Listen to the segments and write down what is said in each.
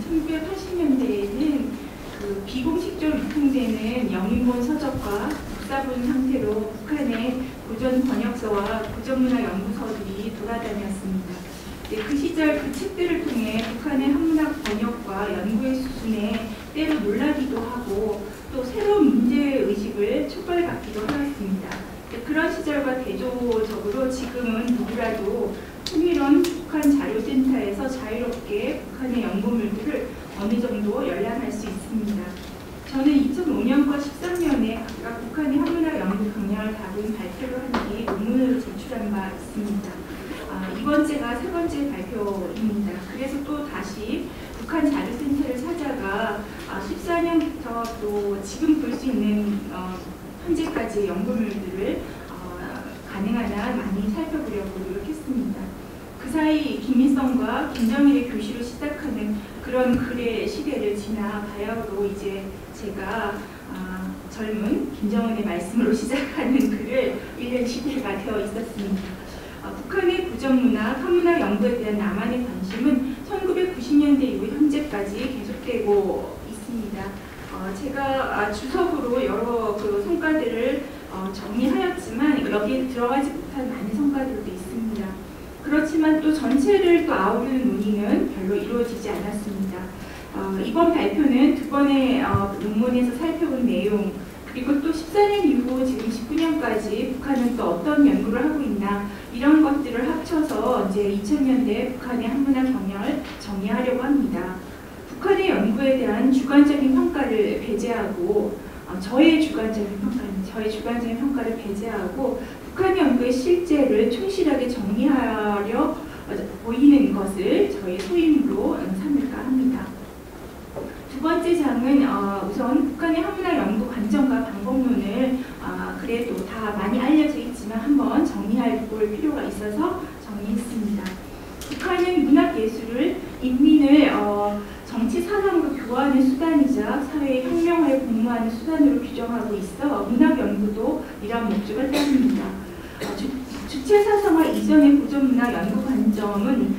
1980년대에는 그 비공식적으로 유통되는 영인본 서적과 복사본 상태로 북한의 고전 번역서와 고전문화 연구서들이 돌아다녔습니다. 그 시절 그 책들을 통해 북한의 한문학 번역과 연구의 수준에 때로 놀라기도 하고 또 새로운 문제의식을 촉발받기도 하였습니다. 그런 시절과 대조적으로 지금은 누구라도 통일원 북한 자료센터에서 자유롭게 북한의 연구물들을 어느 정도 열람할 수 있습니다. 저는 2005년과 13년에 각각 북한의 한문학 연구 경향을 다룬 발표를 한 뒤 논문으로 제출한 바 있습니다. 이번째가 세 번째 발표입니다. 그래서 또 다시 북한 자료센터를 찾아가 14년부터 또 지금 볼 수 있는 현재까지의 연구물들을 가능한 한 많이 살펴보려고 노력했습니다. 그 사이 김일성과 김정일의 교시로 시작하는 그런 글의 시대를 지나 바야흐로 이제 제가 젊은 김정은의 말씀으로 시작하는 글을 읽는 시대가 되어 있었습니다. 북한의 고전문학, 한문학 연구에 대한 남한의 관심은 1990년대 이후 현재까지 계속되고 있습니다. 제가 주석으로 여러 그 성과들을 정리하였지만 여기에 들어가지 못한 많은 성과들도 있습니다. 그렇지만 또 전체를 또 아우르는 논의는 별로 이루어지지 않았습니다. 이번 발표는 두 번의 논문에서 살펴본 내용 그리고 또 14년 이후 지금 19년까지 북한은 또 어떤 연구를 하고 있나 이런 것들을 합쳐서 이제 2000년대 북한의 한문학 경향을 정리하려고 합니다. 북한의 연구에 대한 주관적인 평가를 배제하고 저의 주관적인 평가를 배제하고 북한 연구의 실제를 충실하게 정리하려 보이는 것을 저의 소임으로 삼을까 합니다. 두 번째 장은 우선 북한의 한문학 연구 관점과 방법론을 그래도 다 많이 알려져 있지만 한번 정리할 필요가 있어서 정리했습니다. 북한은 문학예술을 인민을 정치 사상으로 교화하는 수단이자 사회의 혁명화에 공모하는 수단으로 규정하고 있어 문학 연구도 이러한 목적을 따릅니다. 주체 사상화 이전의 고전문학 연구 관점은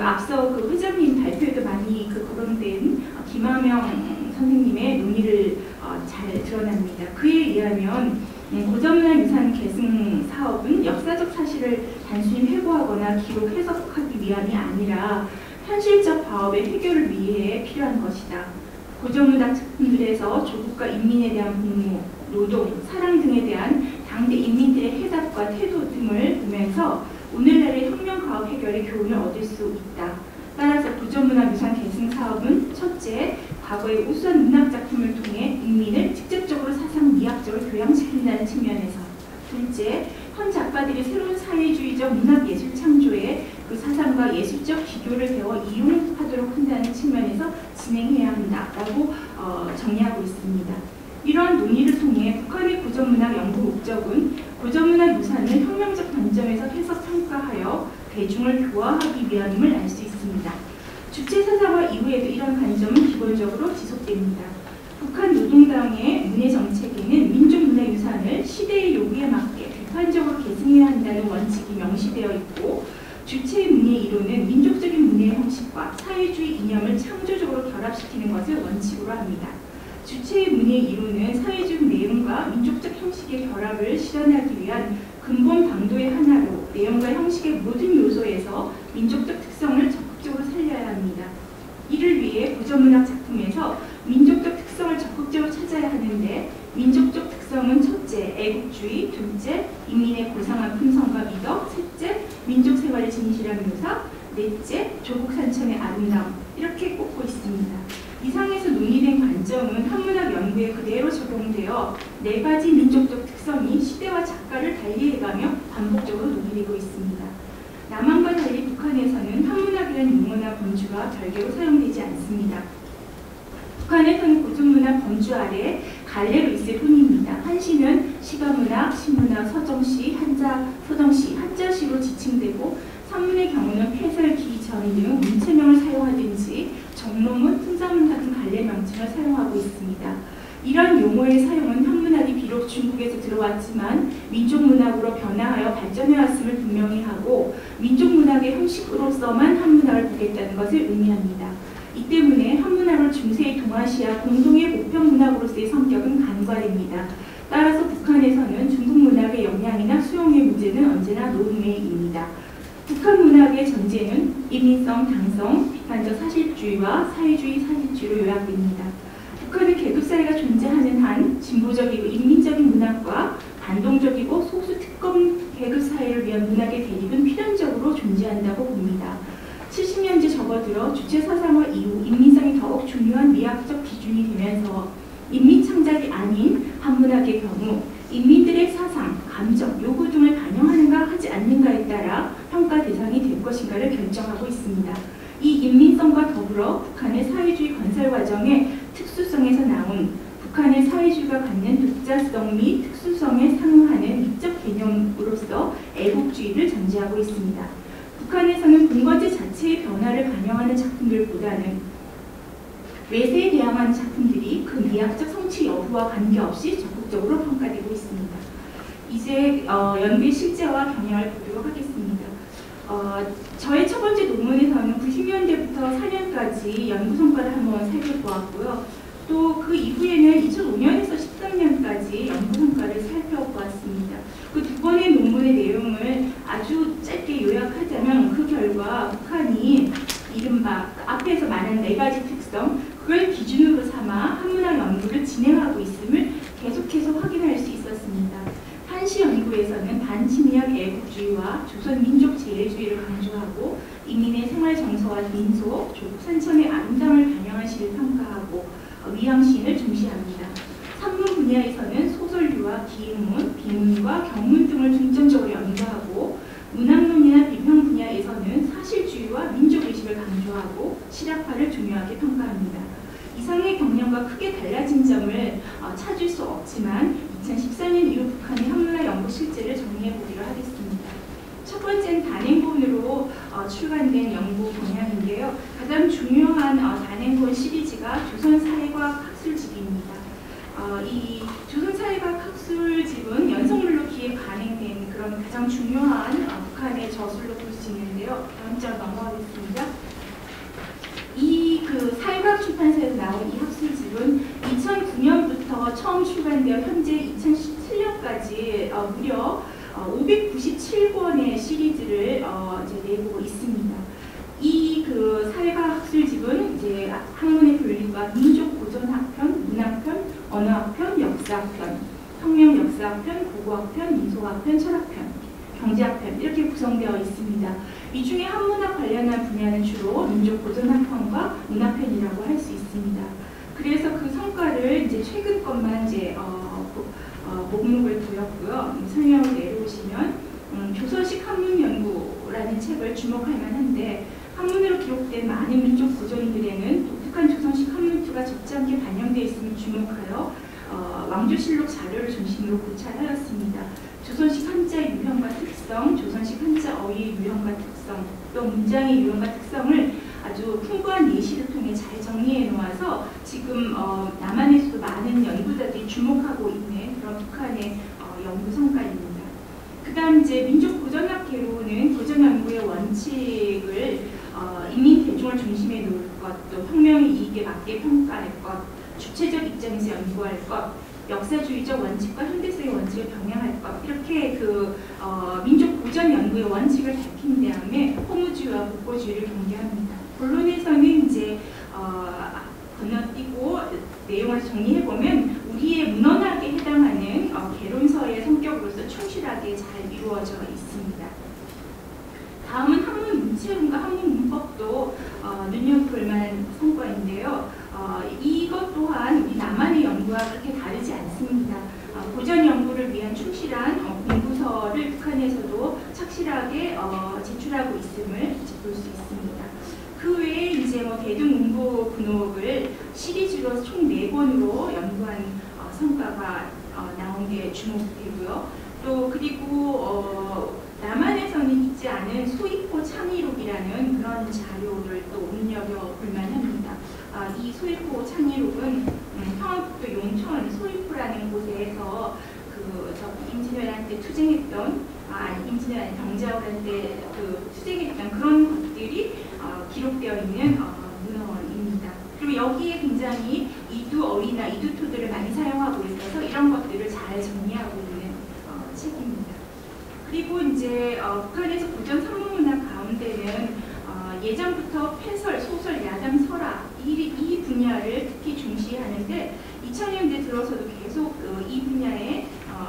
앞서 회장님 발표에도 많이 거론된 김하명 선생님의 논의를 잘 드러납니다. 그에 의하면 고전문학 유산 계승 사업은 역사적 사실을 단순히 회고하거나 기록 해석하기 위함이 아니라 현실적 과업의 해결을 위해 필요한 것이다. 고전문학 작품들에서 조국과 인민에 대한 복무, 노동, 사랑 등에 대한 당대 인민들의 해답과 태도 등을 보면서 오늘날의 혁명 과업 해결의 교훈을 얻을 수 있다. 따라서 고전문학 유산 계승 사업은 첫째, 과거의 우수한 문학 작품을 통해 인민을 직접적으로 사상 미학적으로 교양시킨다는 측면에서 둘째, 현 작가들이 새로운 사회주의적 문학 예술 창조에 그 사상과 예술적 기교를 배워 이용하도록 한다는 측면에서 진행해야 한다라고 정리하고 있습니다. 이러한 논의를 통해 북한의 고전문학 연구 목적은 고전문학 유산을 혁명적 관점에서 해석 평가하여 대중을 교화하기 위함임을 알 수 있습니다. 주체 사상화 이후에도 이런 관점은 기본적으로 지속됩니다. 북한 노동당의 문예 정책에는 민족 문화 유산을 시대의 요구에 맞게 비판적으로 계승해야 한다는 원칙이 명시되어 있고 주체의 문예 이론은 민족적인 문예 형식과 사회주의 이념을 창조적으로 결합시키는 것을 원칙으로 합니다. 주체의 문예 이론은 사회적 내용과 민족적 형식의 결합을 실현하기 위한 근본 방도의 하나로 내용과 형식의 모든 요소에서 민족적 특성을 적극적으로 살려야 합니다. 이를 위해 고전문학 작품에서 민족적 특성을 적극적으로 찾아야 하는데 민족적 특성은 첫째, 애국주의, 둘째, 인민의 고상한 품성과 미덕, 셋째, 민족 생활의 진실한 묘사, 넷째, 조국 산천의 아름다움 이렇게 꼽고 있습니다. 이상에서 논의된 관점은 한문학 연구에 그대로 적용되어 네 가지 민족적 특성이 시대와 작가를 달리해가며 반복적으로 논의되고 있습니다. 남한과 달리 북한에서는 한문학이라는 용어나 범주가 별개로 사용되지 않습니다. 북한에서는 고전문학 범주 아래 갈래로 있을 뿐입니다. 한시는 시가문학, 신문학, 서정시, 서정시, 한자시로 지칭되고 산문의 경우는 폐설, 기, 전 등 문체명을 사용하든지 정론문, 풍자문 같은 갈래 명칭을 사용하고 있습니다. 이런 용어의 사용은 한문학이 비록 중국에서 들어왔지만 민족문학으로 변화하여 발전해왔음을 분명히 하고 민족문학의 형식으로서만 한문학을 보겠다는 것을 의미합니다. 이 때문에 한문학 중세 동아시아 공동의 보편 문학으로서의 성격은 간과됩니다. 따라서 북한에서는 중국 문학의 역량이나 수용의 문제는 언제나 논외입니다. 북한 문학의 전제는 인민성, 당성, 비판적 사실주의와 사회주의 사실주의로 요약됩니다. 북한은 계급사회가 존재하는 한 진보적이고 인민적인 문학과 반동적이고 소수 특권 계급사회를 위한 문학의 대립은 필연적으로 존재한다고 봅니다. 70년째 접어들어 주체사상화 이후 인민성이 더욱 중요한 미학적 기준이 되면서 인민창작이 아닌 한문학의 경우 인민들의 사상, 감정, 요구 등을 반영하는가 하지 않는가에 따라 평가 대상이 될 것인가를 결정하고 있습니다. 이 인민성과 더불어 북한의 사회주의 건설 과정의 특수성에서 나온 북한의 사회주의가 갖는 독자성 및 특수성에 상응하는 미적 개념으로서 애국주의를 전제하고 있습니다. 북한에서는 본거지 자체의 변화를 반영하는 작품들보다는 외세에 대항하는 작품들이 그 미학적 성취 여부와 관계없이 적극적으로 평가되고 있습니다. 이제 연구의 실제와 경향을 보도록 하겠습니다. 저의 첫 번째 논문에서는 90년대부터 4년까지 연구 성과를 한번 살펴보았고요. 또 그 이후에는 2005년에서 13년까지 연구 성과를 살펴보았습니다. 그 두 번의 논문의 내용을 아주 짧게 요약하자면 그 결과 북한이 이른바 앞에서 말한 4가지 특성, 그걸 기준으로 삼아 한문학 연구를 진행하고 있음을 계속해서 확인할 수 있었습니다. 한시 연구에서는 반침략 애국주의와 조선 민족 제일주의를 강조하고 인민의 생활 정서와 민속, 조국 산천의 아름다움을 반영한 시를 평가하고 위양시인을 중시합니다. 산문 분야에서는 소설류와 기인문, 비문과 경문 등을 중점적으로 연구하고 문학론이나 비평 분야에서는 사실주의와 민족의식을 강조하고 실학파를 중요하게 평가합니다. 이상의 경향과 크게 달라진 점을 찾을 수 없지만 2014년 이후 북한의 한문학 연구 실제를 정리해 보기로 하겠습니다. 첫 번째는 단행본으로 출간된 연구 경향인데요. 가장 중요한 단행본 시리즈가 조선사회과학 학술집입니다. 이 조선사회과학 학술집은 연속물로 기획 간행된 그런 가장 중요한 북한의 저술로 볼 수 있는데요. 다음 장 넘어가겠습니다. 사회과학 출판사에서 나온 이 학술집은 2009년부터 처음 출간되어 현재 2017년까지 무려 597권의 시리즈를 내고 있습니다. 이 사회과학 학술집은 이제 학문의 분류가 민족 고전학편, 문학편, 언어학편, 역사학편, 혁명 역사학편, 고고학편, 민속학편, 철학편, 경제학편 이렇게 구성되어 있습니다. 이 중에 한문학 관련한 분야는 주로 민족 고전학편과 문학편이라고 할 수 있습니다. 그래서 그 성과를 이제 최근 것만 이제 목록을 보였고요. 설명을 내려오시면 조선식 한문 연구라는 책을 주목할 만한데 한문으로 기록된 많은 민족 고전들에는 독특한 조선식 한문투가 적지않게 반영되어 있음을 주목하여 왕조실록 자료를 중심으로 고찰하였습니다. 조선식 한자의 유형과 특성, 조선식 한자 어휘의 유형과 특성, 또 문장의 유형과 특성을 아주 풍부한 예시를 통해 잘 정리해 놓아서 지금 남한에서도 많은 연구자들이 주목하고 있는 그런 북한의 연구 성과입니다. 그 다음 이제 민족 고전학계로는 고전 연구의 원칙을 인민 대중을 중심에 놓을 것, 또 혁명의 이익에 맞게 평가할 것, 주체적 입장에서 연구할 것, 역사주의적 원칙과 현대성의 원칙을 병행할 것, 이렇게 민족 고전 연구의 원칙을 밝힌 다음에 허무주의와 복고주의를 경계합니다. 본론에서는 이제 건너뛰고 내용을 정리해보면 우리의 문헌학에 해당하는 개론서의 성격으로서 충실하게 잘 이루어져 있습니다. 다음은 한문 문체론과 한문 문법도 눈여볼 만한 성과인데요. 이것 또한 우리 남한의 연구와 그렇게 다르지 않습니다. 고전 연구를 위한 충실한 공부서를 북한에서도 착실하게 제출하고 있음을 볼 수 있습니다. 그 외에 이제 대등문부 분옥을 시리즈로 총 4권으로 연구한 성과가 나온 게 주목되고요. 또 그리고 남한에서는 있지 않은 소위포 창의록이라는 그런 자료를 또 눈여겨볼 만합니다. 이 소위포 창의록은 평안북도 용천 소위포라는 곳에서 임진왜란 때 투쟁했던 임진왜란 병자호란 때 투쟁했던 그런 것들이 기록되어 있는 문헌입니다. 그리고 여기에 굉장히 이두어리나 이두토들을 많이 사용하고 있어서 이런 것들을 잘 정리하고 있는 책입니다. 그리고 이제 북한에서 고전 선문문화 가운데는 예전부터 패설, 소설, 야담, 설화 이 분야를 특히 중시하는데 2000년대 들어서도 계속 이 분야의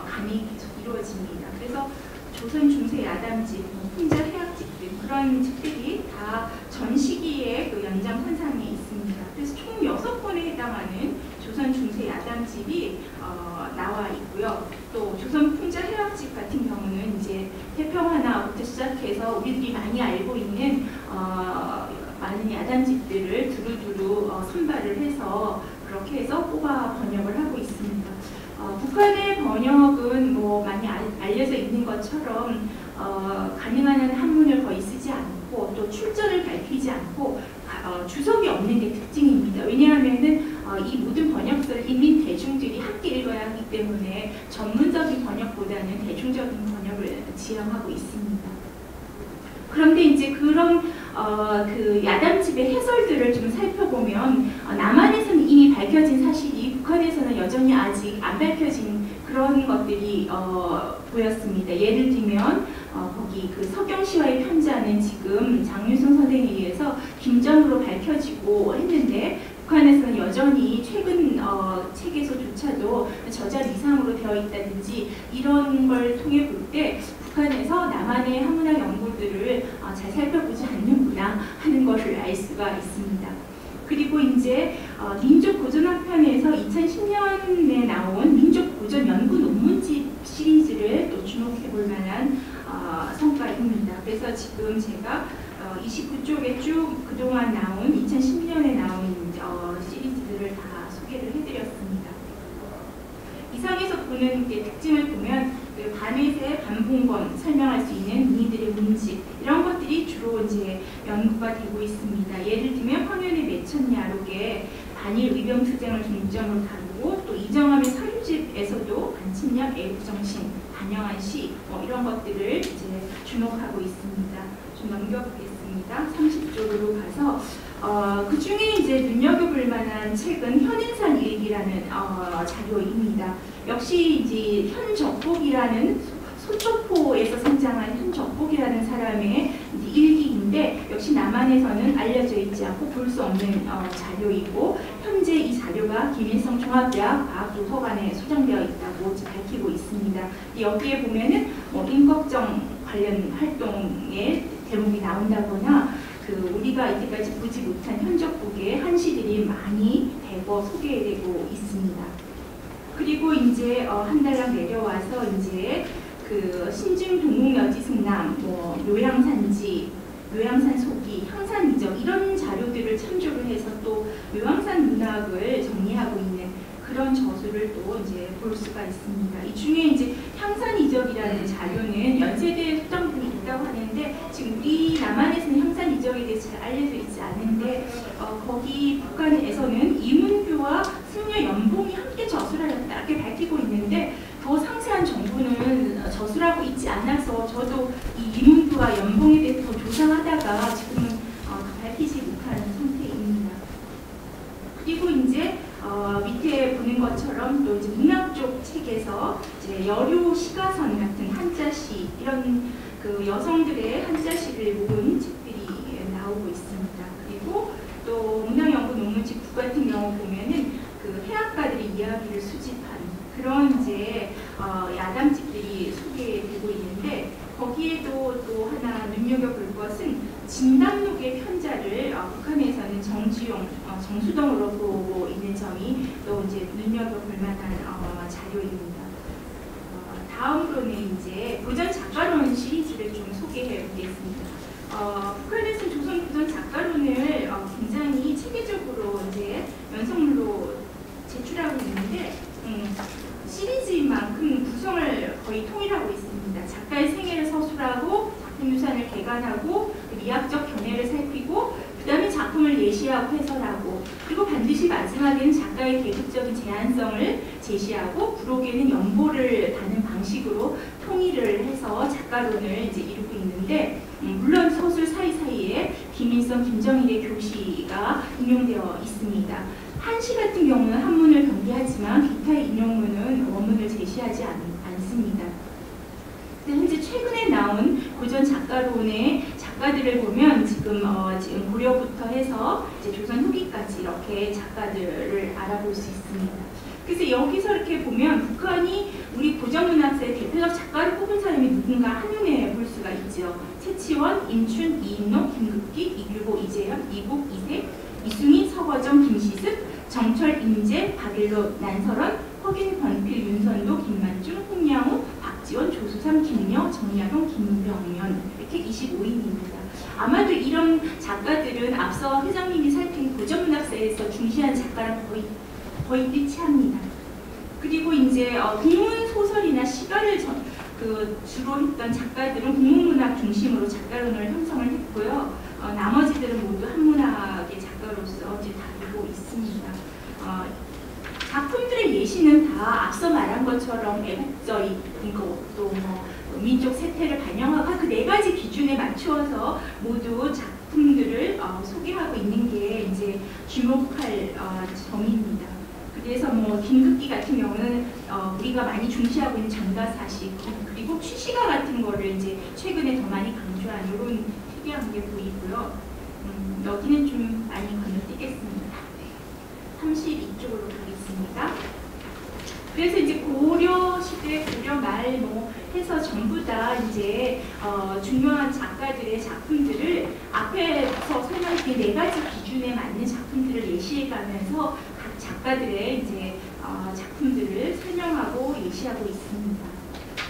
감이 계속 이루어집니다. 그래서 조선 중세 야담집, 풍자 해학집 등 그런 집들이 다 전 시기의 그 연장선상에 있습니다. 그래서 총 6권에 해당하는 조선 중세 야담집이 나와 있고요. 또 조선 풍자 해학집 같은 경우는 이제 태평하나부터 시작해서 우리들이 많이 알고 있는 많은 야담집들을 두루두루 선발을 해서 그렇게 해서 뽑아 번역을 하고 있습니다. 북한의 번역은 뭐 많이 알려져 있는 것처럼 가능한 한 한문을 거의 쓰지 않고 또 출처를 밝히지 않고 주석이 없는 게 특징입니다. 왜냐하면은 이 모든 번역서를 이미 대중들이 함께 읽어야 하기 때문에 전문적인 번역보다는 대중적인 번역을 지향하고 있습니다. 그런데 이제 그런 그 야담집의 해설들을 좀 살펴보면 남한에서는 이미 밝혀진 사실이 북한에서는 여전히 아직 안 밝혀진 그런 것들이 보였습니다. 예를 들면 거기 그 서경시와의 편지는 지금 장윤성 선생에 의해서 김정으로 밝혀지고 했는데 북한에서는 여전히 최근 책에서조차도 저자 이상으로 되어 있다든지 이런 걸 통해 볼 때 북한에서 남한의 한문학 연구들을 잘 살펴보지 않는구나 하는 것을 알 수가 있습니다. 그리고 이제 민족고전학편에서 2010년에 나온 민족고전 연구 논문집 시리즈를 또 주목해 볼 만한 성과입니다. 그래서 지금 제가 29쪽에 쭉 그동안 나온 2010년에 나온 시리즈들을 다 소개를 해드렸습니다. 이상에서 보는 특징을 보면 그 반회세, 반봉건 설명할 수 있는 문의들의 문집 이런 것들이 주로 이제 연구가 되고 있습니다. 예를 들면 황현의 매천야록의 반일 의병투쟁을 중점으로 다루고 또 이정함의 서유집에서도 반침략, 애국정신, 반영한 시 이런 것들을 이제 주목하고 있습니다. 좀 넘겨보겠습니다. 30쪽으로 가서 그 중에 이제 눈여겨볼 만한 책은 현인산 일기라는 자료입니다. 역시 이제 현적복이라는 소초포에서 성장한 현적복이라는 사람의 일기인데 역시 남한에서는 알려져 있지 않고 볼 수 없는 자료이고 현재 이 자료가 김일성 종합대학 과학도서관에 소장되어 있다고 밝히고 있습니다. 여기에 보면은 임꺽정 관련 활동의 대목이 나온다거나 우리가 이때까지 보지 못한 현적복의 한시들이 많이 대거 소개되고 있습니다. 그리고 이제 한 달락 내려와서 이제 그 신증 동국여지승남, 묘양산지, 묘양산 소기, 향산이적 이런 자료들을 참조를 해서 또 묘양산 문학을 정리하고 있는 그런 저수를 또 이제 볼 수가 있습니다. 이 중에 이제 향산이적이라는 자료는 연세대에 소장되어 있다고 하는데 지금 우리 남한에서는 향산이적에 대해서 잘 알려져 있지 않은데 거기 북한에서는 이문규와 승려 연봉이 함께 저술하였다 이렇게 밝히고 있는데 더 상세한 정보는 저술하고 있지 않아서 저도 이 이문규와 연봉에 대해서 더 조사하다가 지금은 밝히지 못하는 상태입니다. 그리고 이제 밑에 보는 것처럼 또 이제 문학 쪽 책에서 이제 여류 시가선 같은 한자시 이런 그 여성들의 한자시를 모은 책들이 나오고 있습니다. 그리고 또 문학연구 논문집 9 같은 경우 보면은 그 해학가들의 이야기를 수집한 그런 이제 야담집들이 소개되고 있는데 거기에도 또 하나 눈여겨볼 것은 진담록의 편자를 북한에서는 정지용, 정수동으로 보고 있는 점이 또 이제 눈여겨볼 만한 자료입니다. 다음으로는 이제 고전 작가론 시리즈를 좀 소개해 보겠습니다. 북한에서는 조선 고전 작가론을 굉장히 체계적으로 이제 연속물로 제출하고 있는데 시리즈인 만큼 구성을 거의 통일하고 있습니다. 작가의 생애를 서술하고 작품 유산을 개관하고 미학적 견해를 살피고 그 다음에 작품을 예시하고 해설하고 하고, 그리고 반드시 마지막에는 작가의 계급적인 제한성을 제시하고 부록에는 연보를 다는 방식으로 통일을 해서 작가론을 이제 이루고 있는데, 물론 소설 사이사이에 김일성, 김정일의 교시가 인용되어 있습니다. 한시 같은 경우는 한문을 경계하지만 기타의 인용문은 원문을 제시하지 않습니다. 현재 최근에 나온 고전 작가론의 작가들을 보면 지금 고려부터 해서 이제 조선 후기까지 이렇게 작가들을 알아볼 수 있습니다. 그래서 여기서 이렇게 보면 북한이 우리 고전문학사의 대표적 작가를 뽑은 사람이 누군가 한눈에 볼 수가 있죠. 최치원, 인춘, 이인록, 김극기, 이규보, 이재현, 이국, 이색, 이승희, 서거정, 김시습, 정철, 임재, 박일로, 난설원, 허균, 권필, 윤선도, 김만중, 홍양호, 박지원, 조수삼, 김여, 정약용, 김병면 이렇게 25인입니다. 아마도 이런 작가들은 앞서 회장님이 살핀 고전문학사에서 중시한 작가랑 거의 일치합니다. 그리고 이제 국문 소설이나 시가를 주로 했던 작가들은 국문문학 중심으로 작가론을 형성을 했고요. 나머지들은 모두 한문학의 작가로서 이제 다루고 있습니다. 작품들의 예시는 다 앞서 말한 것처럼 애국적인 것도 민족 세태를 반영하고 그 네 가지 기준에 맞추어서 모두 작품들을 소개하고 있는 게 이제 주목할 점입니다. 그래서 김극기 같은 경우는 우리가 많이 중시하고 있는 전가사시, 그리고 취시가 같은 거를 이제 최근에 더 많이 강조한 이런 특이한 게 보이고요. 여기는 좀 많이 건너뛰겠습니다. 32쪽으로 가겠습니다. 그래서 이제 고려 시대, 고려 말 해서 전부 다 이제 중요한 작가들의 작품들을 앞에서 설명드린 네 가지 기준에 맞는 작품들을 예시해가면서 각 작가들의 이제 작품들을 설명하고 예시하고 있습니다.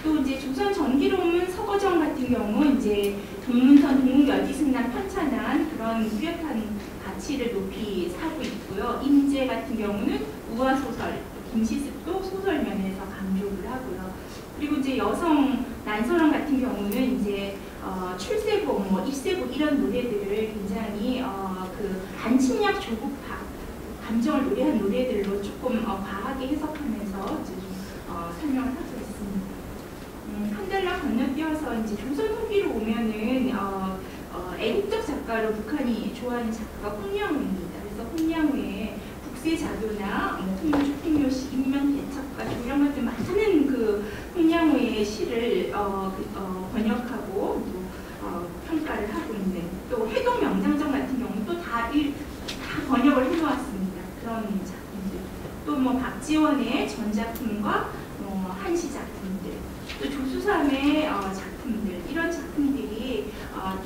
또 이제 조선 전기론문 서거정 같은 경우 이제 동문선, 동문여지승난, 편찬한 그런 뚜렷한 가치를 높이 사고 있고요. 임재 같은 경우는 우화소설, 김시습도 소설면에서 강조를 하고요. 그리고 이제 여성 난설원 같은 경우는 이제 출세곡, 입세곡 이런 노래들을 굉장히 그 반침략 조국파 감정을 노래한 노래들로 조금 과하게 해석하면서 이제 좀 설명을 하고 있습니다. 한 달러 건너뛰어서 이제 조선 후기로 오면은 애국적 작가로 북한이 좋아하는 작가가 홍양호입니다. 그래서 홍양호의 국세자도나 통조택묘시, 인명대첩가 이런 것들 많은 그 홍양호의 시를 번역하고 평가를 하고 있는, 또 해동명장정 같은 경우 또 다 번역을 해놓았습니다. 그런 작품들. 또 박지원의 전작품과 한시 작품들, 또 조수삼의 작품들, 이런 작품들이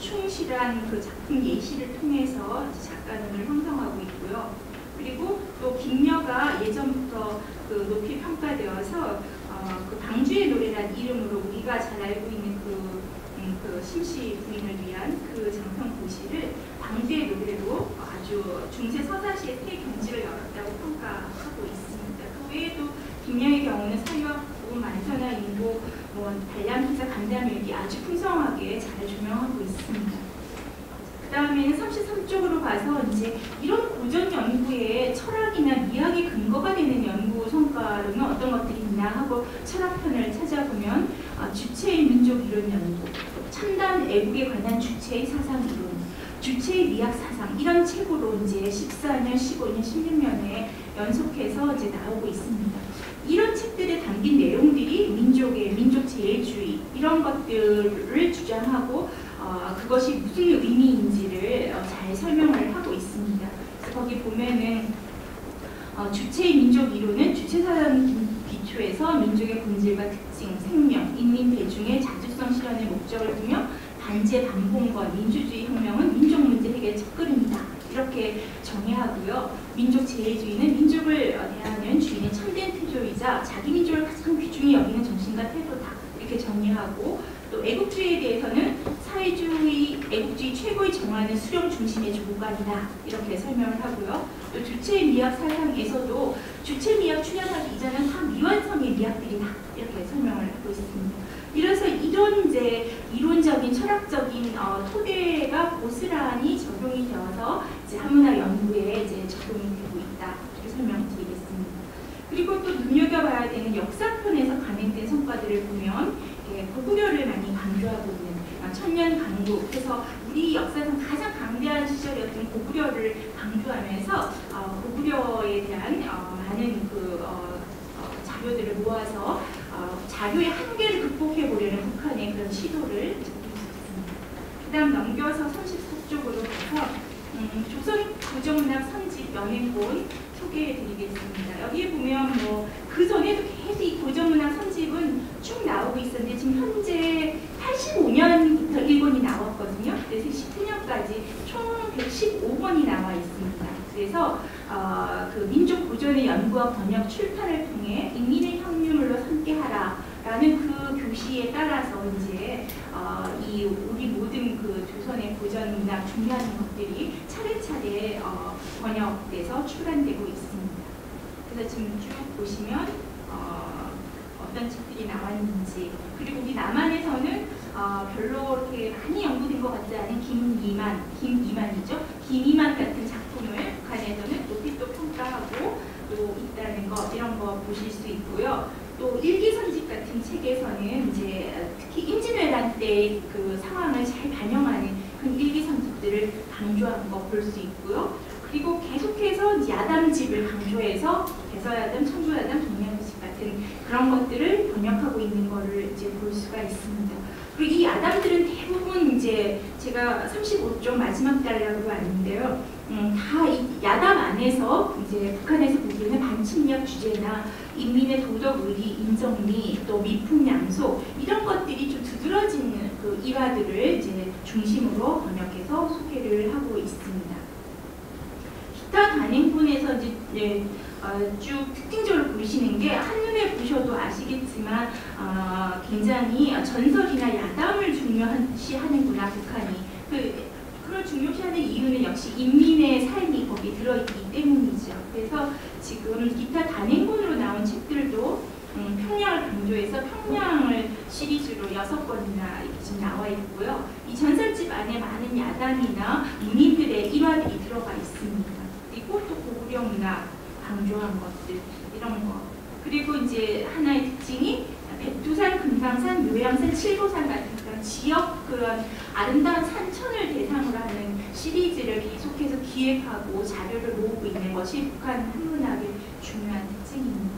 충실한 그 작품 예시를 통해서 작가론을 형성하고 있고요. 그리고 또 김여가 예전부터 그 높이 평가되어서 그 방주의 노래란 이름으로 우리가 잘 알고 있는 그 심시 부인을 위한 그 장편 고시를 방주의 노래로 아주 중세 서사시의 새 경지를 열었다고 평가하고 있습니다. 그 외에도 김여의 경우는 사유학 부, 만선화, 인보, 단량기사, 간담일기 아주 풍성하게 잘 조명하고 있습니다. 그 다음에는 33쪽으로 가서 이제 이런 고전 연구의 철학이나 미학의 근거가 되는 연구 성과로는 어떤 것들이 있나 하고 철학편을 찾아보면 주체의 민족 이론 연구, 첨단 애국에 관한 주체의 사상 이론, 주체의 미학 사상, 이런 책으로 이제 14년, 15년, 16년에 연속해서 이제 나오고 있습니다. 이런 책들에 담긴 내용들이 민족 제일주의 이런 것들을 주장하고 그것이 무슨 의미인지를 잘 설명을 하고 있습니다. 그래서 거기 보면은 주체의 민족 이론은 주체사상 기초에서 민족의 본질과 특징, 생명, 인민 대중의 자주성 실현의 목적을 두며 반제 반봉건 민주주의 혁명은 민족 문제 해결의 첫걸음이다, 이렇게 정의하고요. 민족 제일주의는 민족을 대하는 주인의 참된 태조이자 자기 민족을 가장 귀중히 여기는 정신과 태도다, 이렇게 정의하고, 또 애국주의에 대해서는 사회주의, 애국주의 최고의 정화는 수령 중심의 조국관이다, 이렇게 설명을 하고요. 또 주체의 미학 사상에서도 주체 미학 출현하기 이전은 다 미완성의 미학들이다, 이렇게 설명을 하고 있습니다. 이래서 이런 이제 이론적인 철학적인 토대가 고스란히 적용이 되어서 이제 한문학 연구에 이제 적용 이제 고구려를 많이 강조하고 있는 천년 강국. 그래서 우리 역사상 가장 강대한 시절이었던 고구려를 강조하면서 고구려에 대한 많은 자료들을 모아서 자료의 한계를 극복해 보려는 북한의 그런 시도를 있었습니다. 그다음 넘겨서 34쪽으로 가서 조선 구정문학 선집 연행본 소개해드리겠습니다. 여기에 보면 그 전에도 계속 이 고전문학 선집은 쭉 나오고 있었는데 지금 현재 85년부터 1권이 나왔거든요. 그래서 19년까지 총 115권이 나와 있습니다. 그래서 그 민족 고전의 연구와 번역 출판을 통해 인민의 혁명으로 삼게하라라는 그 교시에 따라서 이제 이 우리 모든 그 조선의 고전 문학 중요한 것들이 차례차례 번역돼서 출간되고 있습니다. 그래서 지금 쭉 보시면 어떤 책들이 나왔는지, 그리고 우리 남한에서는 별로 이렇게 많이 연구된 것 같지 않은 김이만이죠. 김이만 같은 작품을 북한에서는 높이 또 평가하고 또 있다는 거, 이런 거 보실 수 있고요. 또 일기선집 같은 책에서는 이제 특히 임진왜란 때 그 상황을 잘 반영하는 그 일기선집들을 강조한 거 볼 수 있고요. 그리고 계속해서 이제 야담집을 강조해서 개서야담, 청조야담, 동양집 같은 그런 것들을 번역하고 있는 거를 이제 볼 수가 있습니다. 그리고 이 야담들은 대부분 이제 제가 35쪽 마지막 단락으로 왔는데요. 다 이 야담 안에서 이제 북한에서 보기에는 반침략 주제나 인민의 도덕 의리, 인정미, 또 미풍 양속 이런 것들이 좀 두드러지는 그 일화들을 이제 중심으로 번역해서 소개를 하고 있습니다. 기타 단행본에서 이제 쭉 특징적으로 보시는 게 한눈에 보셔도 아시겠지만 굉장히 전설이나 야담을 중요시하는구나 북한이. 그걸 중요시하는 이유는 역시 인민의 삶이 거기 들어있기 때문이죠. 그래서 지금 기타 단행본으로 나온 책들도 평양을 강조해서 평양을 시리즈로 6권이나 지금 나와 있고요. 이 전설집 안에 많은 야담이나 문인들의 일화들이 들어가 있습니다. 그리고 또 고구려 문화 강조한 것들, 이런 거. 그리고 이제 하나의 특징이 백두산, 금강산, 묘양산, 칠보산 같은 그런 지역 그런 아름다운 산천을 대상으로 하는 시리즈를 계속해서 기획하고 자료를 모으고 있는 것이 북한 한문학의 중요한 특징입니다.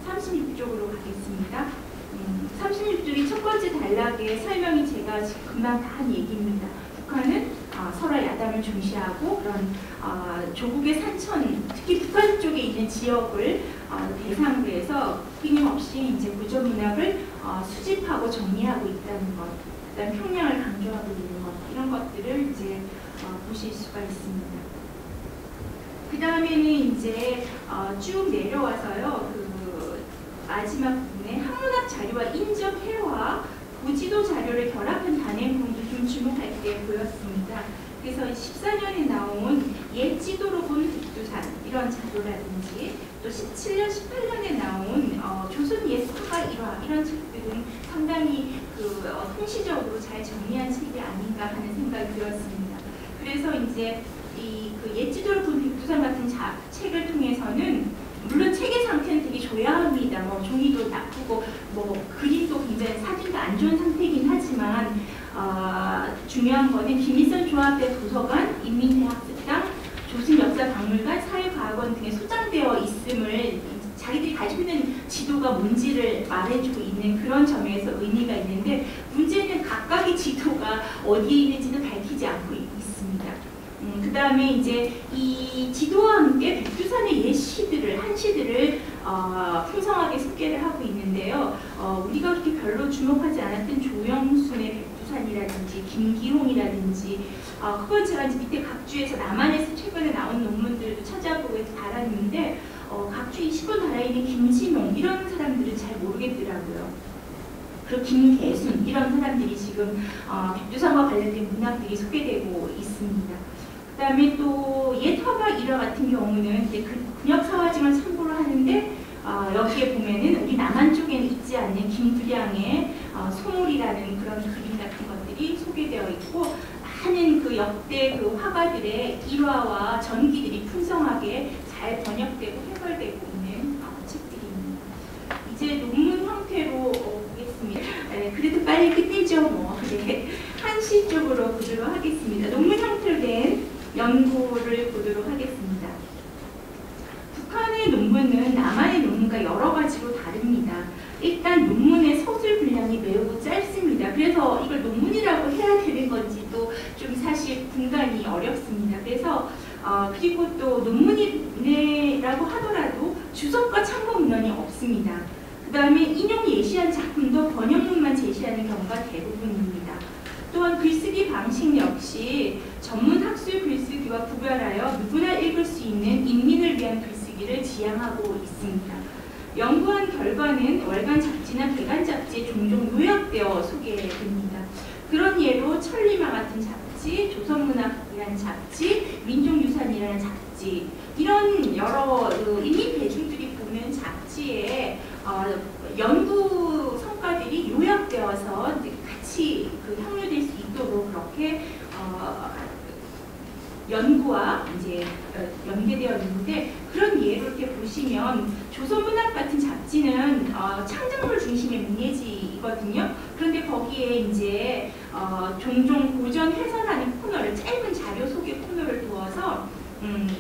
36쪽으로 가겠습니다. 36쪽이 첫 번째 단락의 설명이 제가 지금 금방 다 한 얘기입니다. 북한은 설화 야담을 중시하고 그런 조국의 산천, 특히 북한 쪽에 있는 지역을 대상으로 해서 끊임없이 이제 고전 문학을 수집하고 정리하고 있다는 것, 그다음 평양을 강조하고 있는 것, 이런 것들을 이제 보실 수가 있습니다. 그 다음에는 이제 쭉 내려와서요, 그 마지막 부분에 한문학 자료와 인적 회화, 고지도 자료를 결합한 단행본도 좀 주목할 게 보였습니다. 그래서 14년에 나온 옛 지도로 본 백두산 이런 자료라든지 또 17년, 18년에 나온 조선 옛 화가 일화 이런 책들은 상당히 통시적으로 잘 정리한 책이 아닌가 하는 생각이 들었습니다. 그래서 이제 그 옛 지도로 본 백두산 같은 책을 통해서는 물론 책의 상태는 되게 좋아합니다. 종이도 나쁘고 그림도 굉장히 사진도 안 좋은 상태이긴 하지만 중요한 거는 김일성 종합대 도서관, 인민대학습당, 조선역사박물관, 사회과학원 등에 소장되어 있음을 자기들이 가지고 있는 지도가 뭔지를 말해주고 있는 그런 점에서 의미가 있는데, 문제는 각각의 지도가 어디에 있는지는 밝히지 않고 있습니다. 그 다음에 이제 이 지도와 함께 백두산의 옛 시들을, 한시들을 풍성하게 소개를 하고 있는데요. 우리가 그렇게 별로 주목하지 않았던 조영순의 백두산이라든지 김기홍이라든지 그걸 제가 이제 밑에 각주에서 남한에서 최근에 나온 논문들도 찾아보고 해서 달았는데 각주 20권 달아있는 김진홍 이런 사람들은 잘 모르겠더라고요. 그리고 김대순 이런 사람들이 지금 백두산과 관련된 문학들이 소개되고 있습니다. 그 다음에 또 옛 화가 일화 같은 경우는 이제 근역사화지만 참고를 하는데 여기에 보면은 우리 남한 쪽에는 있지 않는 김두량의 소몰이라는 그런 그림 같은 것들이 소개되어 있고, 많은 그 역대 그 화가들의 일화와 전기들이 풍성하게 잘 번역되고 해설되고 있는 책들입니다. 이제 논문 형태로 보겠습니다. 그래도 빨리 이제 한시 쪽으로 보도록 하겠습니다. 논문 형태로 된 연구를 보도록 하겠습니다. 북한의 논문은 남한의 논문과 여러 가지로 다릅니다. 일단 논문의 서술 분량이 매우 짧습니다. 그래서 이걸 논문이라고 해야 되는 건지도 좀 사실 분간이 어렵습니다. 그래서 그리고 또 논문이라고 하더라도 주석과 참고 문헌이 없습니다. 그 다음에 인용 예시한 작품도 번역문만 제시하는 경우가 대부분입니다. 또한 글쓰기 방식 역시 전문 학술 글쓰기와 구별하여 누구나 읽을 수 있는 인민을 위한 글쓰기를 지향하고 있습니다. 연구한 결과는 월간 잡지나 개간 잡지에 종종 요약되어 소개됩니다. 그런 예로 천리마 같은 잡지, 조선문학이라는 잡지, 민족유산이라는 잡지, 이런 여러 인민 대중들이 보는 잡지에 연구 성과들이 요약되어서 같이 형용될 수 있도록 그렇게 연구와 이제 연계되어 있는데, 그런 예로 이렇게 보시면 조선문학 같은 잡지는 창작물 중심의 문예지이거든요. 그런데 거기에 이제 종종 고전 해설하는 코너를, 짧은 자료 소개 코너를 두어서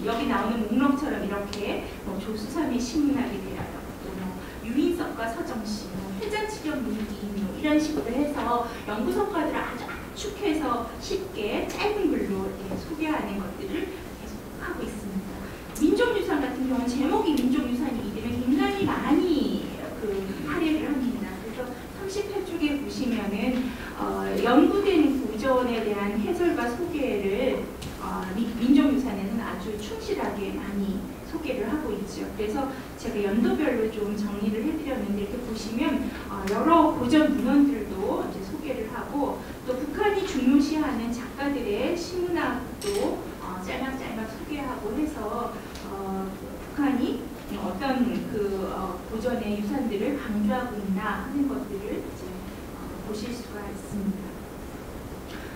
여기 나오는 목록처럼 이렇게 조수삼의 신문학에 대하여, 또 유인석과 서정씨, 회자치련 문기 이런 식으로 해서 연구 성과들을 아주 압축해서 쉽게 짧은 글로 소개하는 것들을 계속 하고 있습니다. 민족유산 같은 경우는 제목이 민족유산이기 때문에 굉장히 많이 할애를 합니다. 그래서 38쪽에 보시면은 연구된 고전에 대한 해설과 소개를 민족유산에는 아주 충실하게 많이 소개를 하고 있죠. 그래서 제가 연도별로 좀 정리를 해드렸는데, 이렇게 보시면 여러 고전 문헌들도 이제 소개를 하고, 또 북한이 중요시하는 작가들의 시문학도 짤막짤막 소개하고 해서 북한이 어떤 고전의 유산들을 강조하고 있나 하는 것들을 이제 보실 수가 있습니다.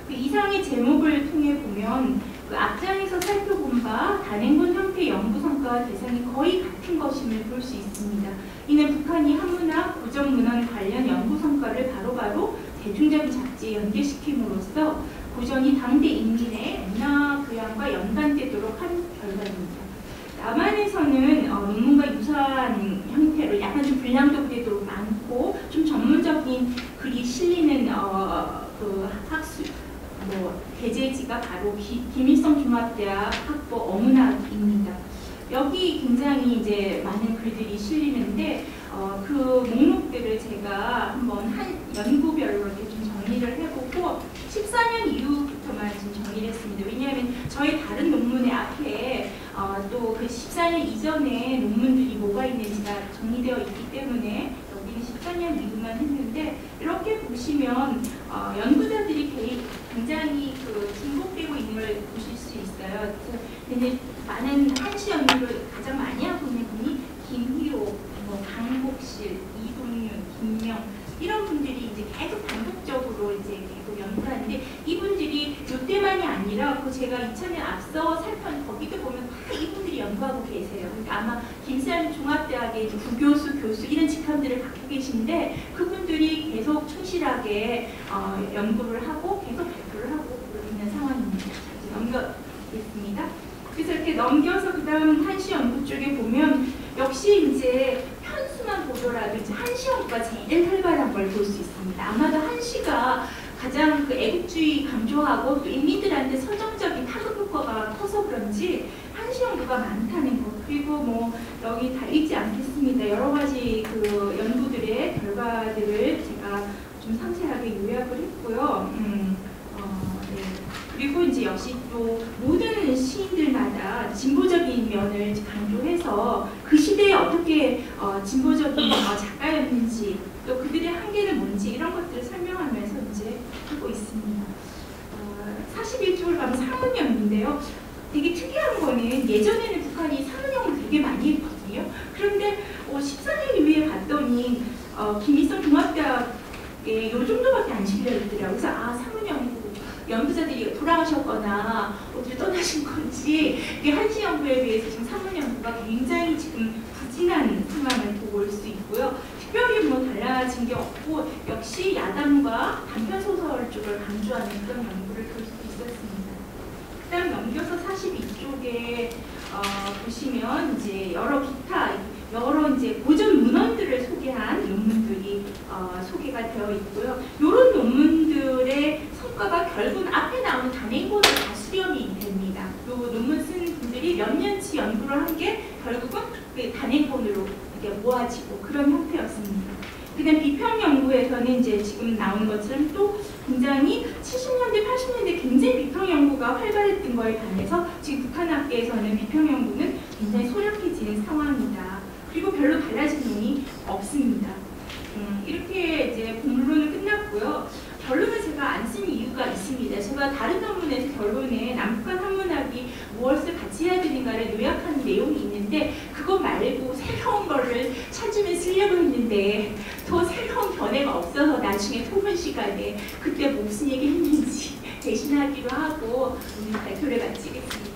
이상의 제목을 통해 보면 앞장에서 살펴본 바 단행본 형태 연구 성과와 대상이 거의 같은 것임을 볼 수 있습니다. 이는 북한이 한문학, 고전문헌 관련 연구 성과를 바로바로 대중적인 잡지에 연계시킴으로써 고전이 당대 인민의 문화 교양과 연관되도록 한 결과입니다. 남한에서는 논문과 유사한 형태로 약간 좀 분량도 그래도 많고 좀 전문적인 글이 실리는 학술 대제지가 바로 김일성 종합대학 학부 어문학입니다. 여기 굉장히 이제 많은 글들이 실리는데 그 목록들을 제가 한번 한 연구별로 이렇게 좀 정리를 해보고 14년 이후부터만 좀 정리를 했습니다. 왜냐하면 저희 다른 논문의 앞에 또 그 14년 이전에 논문들이 뭐가 있는지가 정리되어 있기 때문에 여기는 14년 이후만 했는데, 이렇게 보시면 연구자들이 굉장히 중복되고 있는 걸 보실 수 있어요. 그래서 많은 한시 연구를 가장 많이 하고 있는 분이 김희로, 강복실, 이동윤, 김명 이런 분들이 이제 계속 반복적으로 이제 계속 연구를 하는데, 이분들이 이때만이 아니라 제가 2000년 앞서 살펴본 거기도 보면 다 이분들이 연구하고 계세요. 그러니까 아마 김수현 종합대학의 부교수, 교수 이런 직함들을 갖고 계신데, 그분들이 계속 충실하게 연구를 하고 계속 발표를 하고 있는 상황입니다. 넘겨보겠습니다. 그래서 이렇게 넘겨서 그 다음 한시 연구 쪽에 보면 역시 이제 편수만 보더라도 이제 한시 연구가 제일 활발한 걸 볼 수 있습니다. 아마도 한시가 가장 애국주의 강조하고 또 인민들한테 선정적인 타격 효과가 커서 그런지 한시 연구가 많다는 것, 그리고 여기 다 읽지 않겠습니다. 여러 가지 연구들의 결과들을 제가 좀 상세하게 요약을 했고요. 그리고 이제 역시 또 모든 시인들마다 진보적인 면을 강조해서 그 시대에 어떻게 진보적인 작가였는지, 또 그들의 한계는 뭔지 이런 것들을 설명하면서 이제 하고 있습니다. 41쪽을 가면 사문연인데요. 되게 특이한 거는 예전에는 북한이 사문연을 되게 많이 했거든요. 그런데 14년 이후에 봤더니 김일성 종합대학에 요 정도밖에 안 실려 있더라고요. 그래서 사문연 연구자들이 돌아가셨거나 어디를 떠나신 건지 한시 연구에 비해서 지금 사문 연구가 굉장히 지금 부진한 상황을 보고 올 수 있고요. 특별히 달라진 게 없고, 역시 야담과 단편 소설 쪽을 보시면 이제 여러 이제 고전 문헌들을 소개한 논문들이 소개가 되어 있고요. 이런 논문들의 성과가 결국은 앞에 나오는 단행본으로 다 수렴이 됩니다. 이 논문 쓴 분들이 몇 년치 연구를 한 게 결국은 그 단행본으로 이렇게 모아지고 그런 형태였습니다. 그다음 비평 연구에서는 이제 지금 나온 것처럼 또 굉장히 70년대, 80년대 굉장히 비평 연구가 활발했던 거에 반해서 지금 북한학계에서는 비평 연구는 굉장히 소량해지는 상황이다. 그리고 별로 달라진 점이 없습니다. 이렇게 이제 본론은 끝났고요. 결론을 제가 안 쓴 이유가 있습니다. 제가 다른 논문에서 결론에 남북한 한문학이 무엇을 같이 해야 되는가를 요약하는 내용이 있는데 그거 말고 새로운 거를 찾으면 쓰려고 했는데 더 새로운 견해가 없어서 나중에 토론 시간에 그때 무슨 얘기 했는지 대신하기로 하고 오늘 발표를 마치겠습니다.